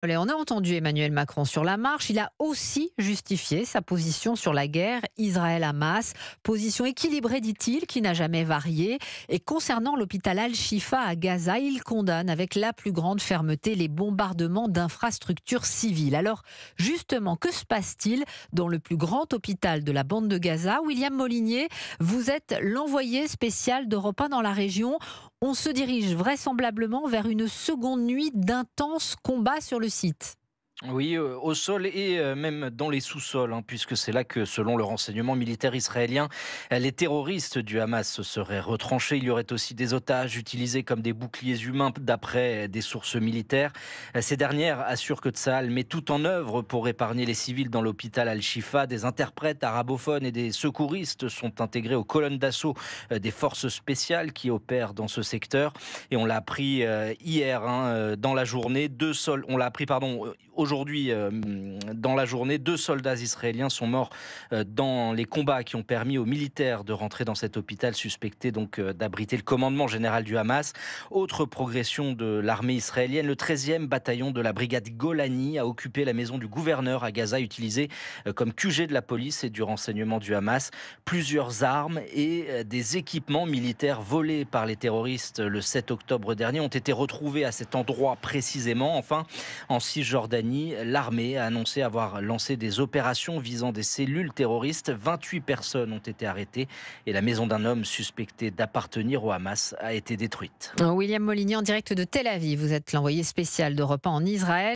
On a entendu Emmanuel Macron sur la marche. Il a aussi justifié sa position sur la guerre Israël-Hamas. Position équilibrée, dit-il, qui n'a jamais varié. Et concernant l'hôpital Al-Shifa à Gaza, il condamne avec la plus grande fermeté les bombardements d'infrastructures civiles. Alors, justement, que se passe-t-il dans le plus grand hôpital de la bande de Gaza? William Molinier, vous êtes l'envoyé spécial d'Europe 1 dans la région. On se dirige vraisemblablement vers une seconde nuit d'intenses combats sur le site. Oui, au sol et même dans les sous-sols, hein, puisque c'est là que, selon le renseignement militaire israélien, les terroristes du Hamas se seraient retranchés. Il y aurait aussi des otages utilisés comme des boucliers humains, d'après des sources militaires. Ces dernières assurent que Tsahal met tout en œuvre pour épargner les civils dans l'hôpital Al-Shifa. Des interprètes arabophones et des secouristes sont intégrés aux colonnes d'assaut des forces spéciales qui opèrent dans ce secteur. Et on l'a appris hier, dans la journée. On l'a appris, pardon, aujourd'hui, dans la journée, 2 soldats israéliens sont morts dans les combats qui ont permis aux militaires de rentrer dans cet hôpital suspecté donc d'abriter le commandement général du Hamas. Autre progression de l'armée israélienne, le 13e bataillon de la brigade Golani a occupé la maison du gouverneur à Gaza, utilisée comme QG de la police et du renseignement du Hamas. Plusieurs armes et des équipements militaires volés par les terroristes le 7 octobre dernier ont été retrouvés à cet endroit précisément. Enfin, en Cisjordanie, l'armée a annoncé avoir lancé des opérations visant des cellules terroristes. 28 personnes ont été arrêtées et la maison d'un homme suspecté d'appartenir au Hamas a été détruite. William Molinier en direct de Tel Aviv. Vous êtes l'envoyé spécial d'Europe 1 en Israël.